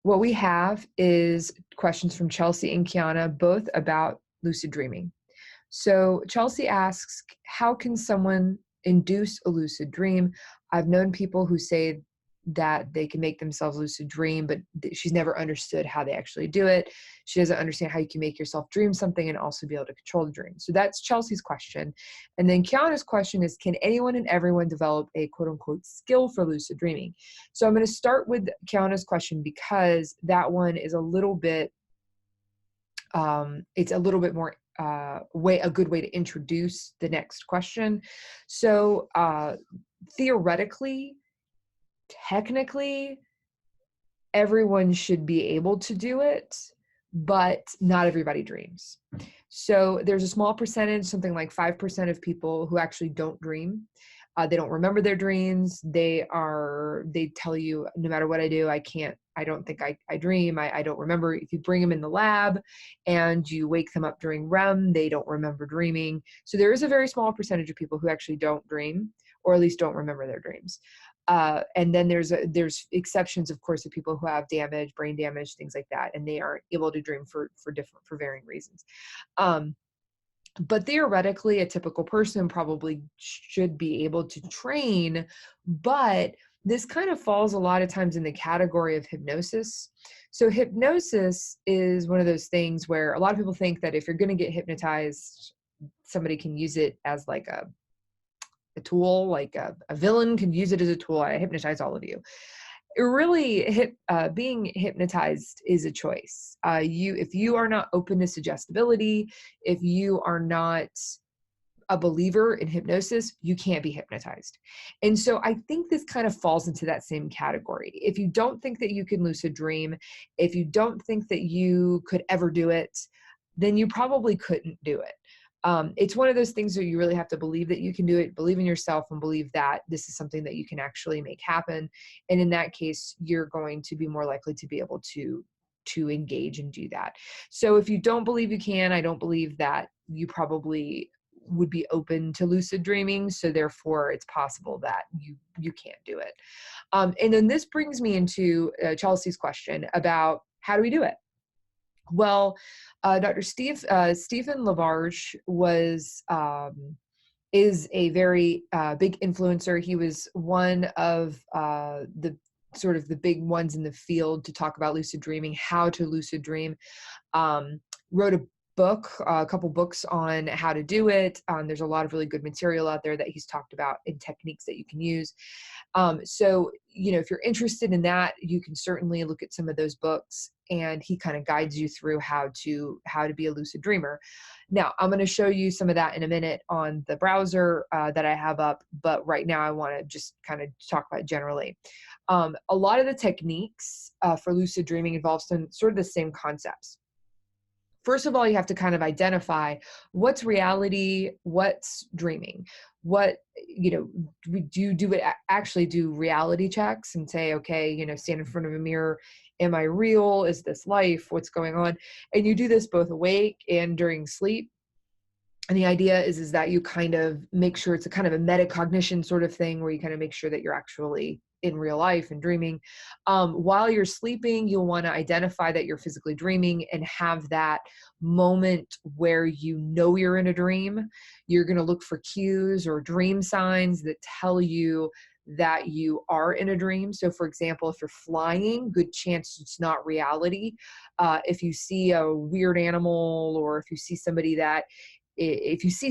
What we have is questions from Chelsea and Kiana, both about lucid dreaming. So Chelsea asks, how can someone induce a lucid dream? I've known people who say that they can make themselves lucid dream, but she's never understood how they actually do it. She doesn't understand how you can make yourself dream something and also be able to control the dream. So that's Chelsea's question. And then Kiana's question is, can anyone and everyone develop a quote unquote skill for lucid dreaming? So I'm going to start with Kiana's question because that one is a little bit, it's a little bit more a good way to introduce the next question. So theoretically, technically, everyone should be able to do it, but not everybody dreams. So there's a small percentage, something like 5% of people who actually don't dream. They don't remember their dreams. They tell you, no matter what I do, I don't think I dream. I don't remember. If you bring them in the lab and you wake them up during REM, they don't remember dreaming. So there is a very small percentage of people who actually don't dream, or at least don't remember their dreams. And then there's exceptions, of course, of people who have damage, brain damage, things like that, and they aren't able to dream for varying reasons. But theoretically, a typical person probably should be able to train, but this kind of falls a lot of times in the category of hypnosis. So hypnosis is one of those things where a lot of people think that if you're going to get hypnotized, somebody can use it as like a tool, like a villain can use it as a tool. I hypnotize all of you. Really, being hypnotized is a choice. If you are not open to suggestibility, if you are not a believer in hypnosis, you can't be hypnotized. And so I think this kind of falls into that same category. If you don't think that you can lucid dream, if you don't think that you could ever do it, then you probably couldn't do it. It's one of those things where you really have to believe that you can do it, believe in yourself, and believe that this is something that you can actually make happen. And in that case, you're going to be more likely to be able to engage and do that. So if you don't believe you can, I don't believe that you probably would be open to lucid dreaming. So therefore, it's possible that you can't do it. And then this brings me into Chelsea's question about how do we do it? Well, Dr. Stephen Lavarge is a very big influencer. He was one of the sort of the big ones in the field to talk about lucid dreaming, how to lucid dream. Wrote a couple books on how to do it. There's a lot of really good material out there that he's talked about and techniques that you can use. So, if you're interested in that, you can certainly look at some of those books, and he kind of guides you through how to be a lucid dreamer. Now, I'm going to show you some of that in a minute on the browser that I have up, but right now I want to just kind of talk about it generally. A lot of the techniques for lucid dreaming involve sort of the same concepts. First of all, you have to kind of identify what's reality, what's dreaming. We actually do reality checks and say, okay, stand in front of a mirror. Am I real? Is this life? What's going on? And you do this both awake and during sleep. And the idea is that you kind of make sure it's a kind of a metacognition sort of thing where you kind of make sure that you're actually in real life and dreaming. While you're sleeping, you'll want to identify that you're physically dreaming and have that moment where you're in a dream. You're going to look for cues or dream signs that tell you that you are in a dream. So for example, if you're flying, good chance it's not reality. If you see a weird animal, or if you see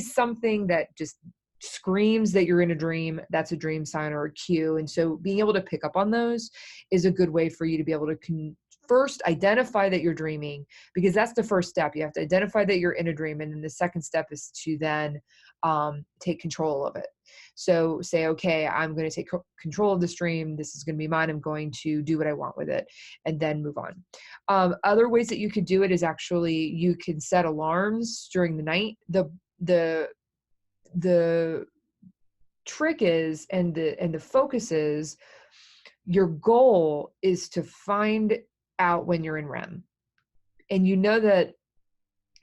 something that just screams that you're in a dream, that's a dream sign or a cue. And so being able to pick up on those is a good way for you to be able to first identify that you're dreaming, because that's the first step. You have to identify that you're in a dream. And then the second step is to then take control of it. So say, okay, I'm going to take control of this dream. This is going to be mine. I'm going to do what I want with it, and then move on. Other ways that you could do it is actually you can set alarms during the night. The trick is, and the focus is, your goal is to find out when you're in REM. And you know that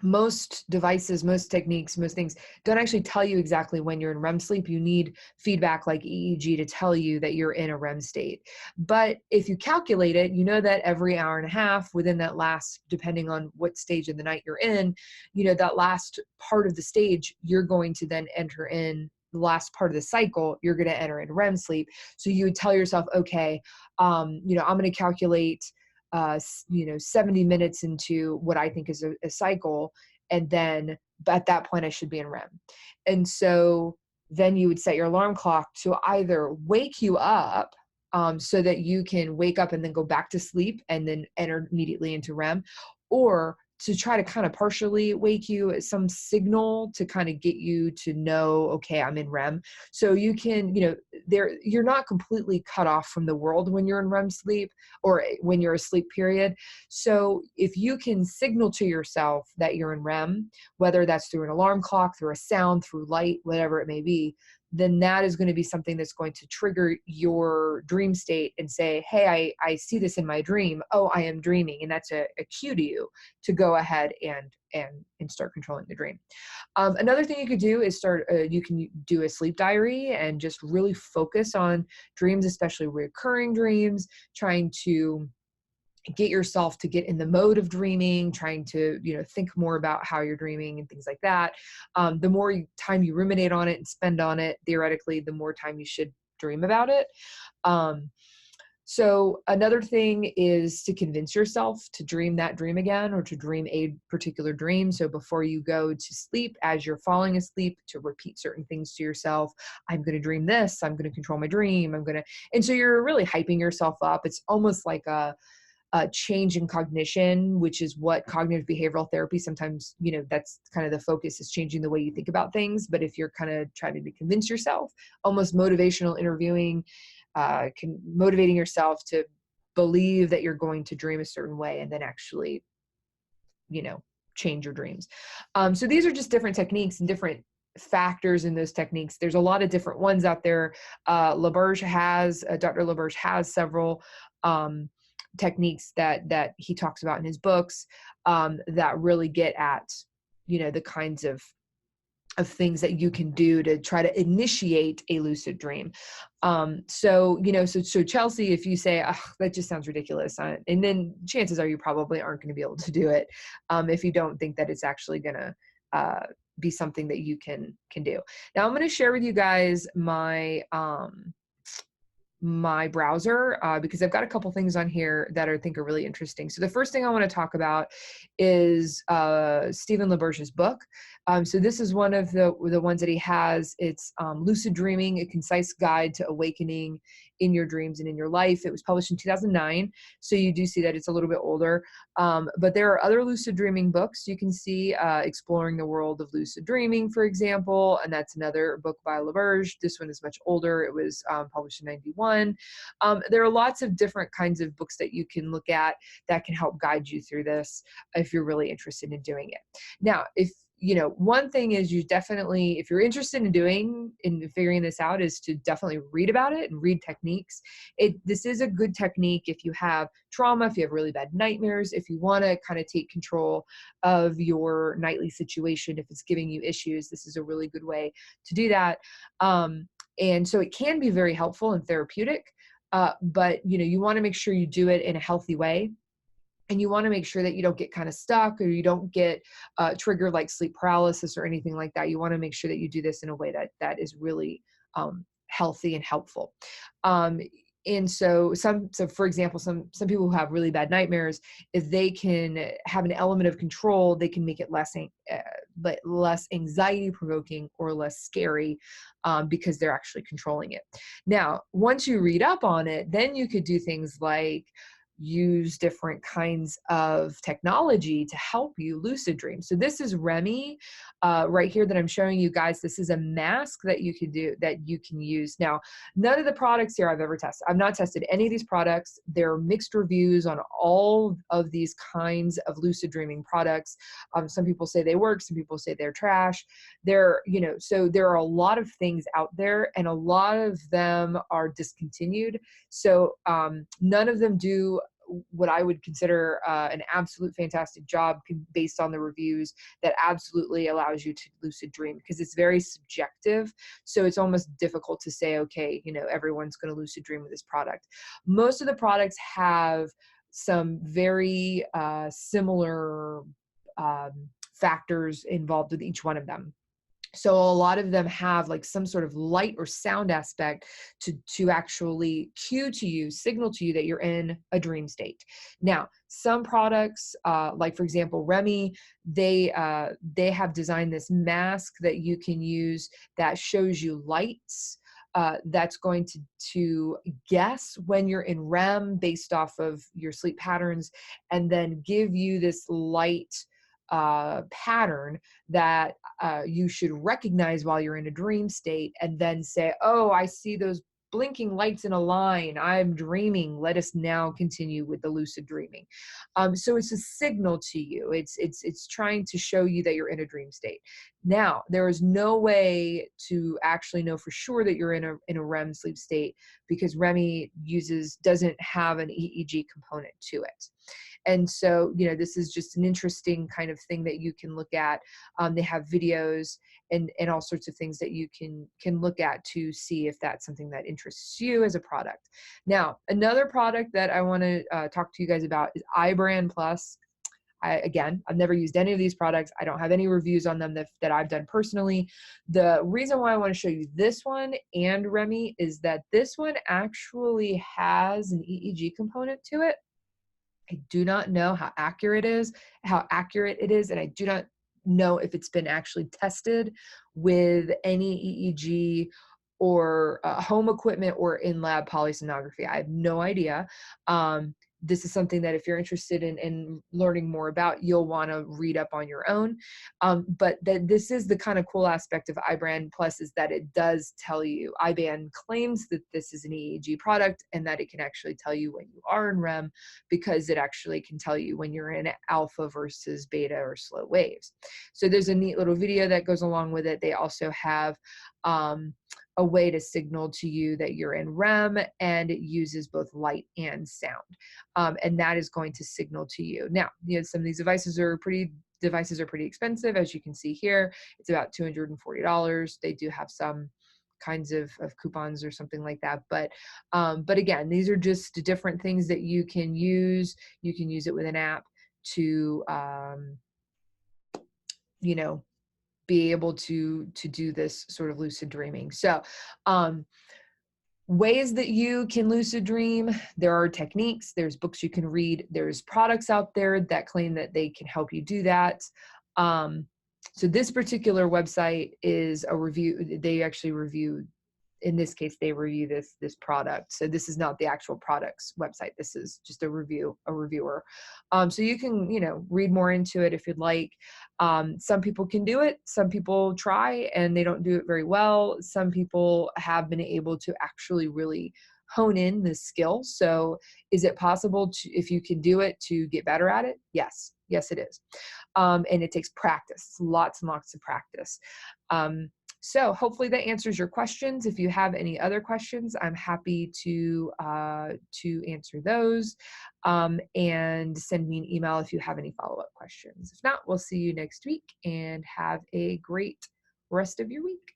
most devices, most techniques, most things don't actually tell you exactly when you're in REM sleep. You need feedback like EEG to tell you that you're in a REM state. But if you calculate it, you know that every hour and a half within that last, depending on what stage of the night you're in, that last part of the stage, you're going to then enter in the last part of the cycle, you're going to enter in REM sleep. So you would tell yourself, okay, I'm going to calculate 70 minutes into what I think is a cycle. And then at that point, I should be in REM. And so then you would set your alarm clock to either wake you up so that you can wake up and then go back to sleep and then enter immediately into REM, or to try to kind of partially wake you at some signal to kind of get you to know, okay, I'm in REM. So you can, you're not completely cut off from the world when you're in REM sleep or when you're asleep, period. So if you can signal to yourself that you're in REM, whether that's through an alarm clock, through a sound, through light, whatever it may be, then that is going to be something that's going to trigger your dream state and say, hey, I see this in my dream. Oh, I am dreaming. And that's a cue to you to go ahead and start controlling the dream. Another thing you could do is you can do a sleep diary and just really focus on dreams, especially recurring dreams, trying to get yourself to get in the mode of dreaming, trying to, think more about how you're dreaming and things like that. The more time you ruminate on it and spend on it, theoretically, the more time you should dream about it. So another thing is to convince yourself to dream that dream again, or to dream a particular dream. So before you go to sleep, as you're falling asleep, to repeat certain things to yourself. I'm going to dream this. I'm going to control my dream. And so you're really hyping yourself up. It's almost like a change in cognition, which is what cognitive behavioral therapy sometimes, that's kind of the focus, is changing the way you think about things. But if you're kind of trying to convince yourself, almost motivational interviewing, motivating yourself to believe that you're going to dream a certain way and then actually, change your dreams. So these are just different techniques and different factors in those techniques. There's a lot of different ones out there. Dr. LaBerge has several techniques that he talks about in his books that really get at, the kinds of things that you can do to try to initiate a lucid dream. So Chelsea, if you say, oh, that just sounds ridiculous, and then chances are you probably aren't going to be able to do it if you don't think that it's actually going to be something that you can do. Now I'm going to share with you guys my browser because I've got a couple things on here that I think are really interesting. So the first thing I want to talk about is Stephen LaBerge's book. So this is one of the ones that he has. It's Lucid Dreaming, A Concise Guide to Awakening in Your Dreams and in Your Life. It was published in 2009. So you do see that it's a little bit older. But there are other lucid dreaming books you can see, Exploring the World of Lucid Dreaming, for example. And that's another book by LaBerge. This one is much older. It was published in 91. There are lots of different kinds of books that you can look at that can help guide you through this if you're really interested in doing it. Now, one thing is, you definitely, if you're interested in figuring this out, is to definitely read about it and read techniques. This is a good technique if you have trauma, if you have really bad nightmares, if you want to kind of take control of your nightly situation, if it's giving you issues, this is a really good way to do that. And so it can be very helpful and therapeutic, but you want to make sure you do it in a healthy way. And you want to make sure that you don't get kind of stuck, or you don't get triggered like sleep paralysis or anything like that. You want to make sure that you do this in a way that is really healthy and helpful. And so for example, some people who have really bad nightmares, if they can have an element of control, they can make it less anxiety provoking or less scary because they're actually controlling it. Now, once you read up on it, then you could do things like use different kinds of technology to help you lucid dream. So this is Remy right here that I'm showing you guys. This is a mask that you can use. Now, none of the products here I've ever tested. I've not tested any of these products. There are mixed reviews on all of these kinds of lucid dreaming products. Some people say they work, some people say they're trash. So there are a lot of things out there, and a lot of them are discontinued. So none of them do what I would consider an absolute fantastic job based on the reviews, that absolutely allows you to lucid dream, because it's very subjective. So it's almost difficult to say, okay, everyone's going to lucid dream with this product. Most of the products have some very similar factors involved with each one of them. So a lot of them have like some sort of light or sound aspect to actually cue to you, signal to you that you're in a dream state. Now, some products, like for example, Remy, they have designed this mask that you can use that shows you lights. That's going to guess when you're in REM based off of your sleep patterns, and then give you this light pattern that you should recognize while you're in a dream state, and then say, oh, I see those blinking lights in a line. I'm dreaming. Let us now continue with the lucid dreaming. So it's a signal to you. It's trying to show you that you're in a dream state. Now, there is no way to actually know for sure that you're in a REM sleep state, because Remy doesn't have an EEG component to it. And so, this is just an interesting kind of thing that you can look at. They have videos and all sorts of things that you can look at to see if that's something that interests you as a product. Now, another product that I want to talk to you guys about is Ibrand Plus. I've never used any of these products. I don't have any reviews on them that I've done personally. The reason why I want to show you this one and Remy is that this one actually has an EEG component to it. I do not know how accurate it is, and I do not know if it's been actually tested with any EEG or home equipment or in-lab polysomnography. I have no idea. This is something that if you're interested in learning more about, you'll want to read up on your own. But this is the kind of cool aspect of Ibrand Plus, is that it does tell you, Ibrand claims that this is an EEG product and that it can actually tell you when you are in REM, because it actually can tell you when you're in alpha versus beta or slow waves. So there's a neat little video that goes along with it. They also have a way to signal to you that you're in REM, and it uses both light and sound. And that is going to signal to you. Now, some of these devices are pretty expensive. As you can see here, it's about $240. They do have some kinds of coupons or something like that. But again, these are just different things that you can use. You can use it with an app to, be able to do this sort of lucid dreaming. So, ways that you can lucid dream, there are techniques, there's books you can read, there's products out there that claim that they can help you do that. So this particular website is a review. They actually review, in this case, they review this product. So this is not the actual product's website. This is just a reviewer. So you can, read more into it if you'd like. Some people can do it. Some people try and they don't do it very well. Some people have been able to actually really hone in this skill. So is it possible to, if you can do it, to get better at it? Yes, it is. And it takes practice, lots and lots of practice. So hopefully that answers your questions. If you have any other questions, I'm happy to answer those, and send me an email if you have any follow-up questions. If not, we'll see you next week, and have a great rest of your week.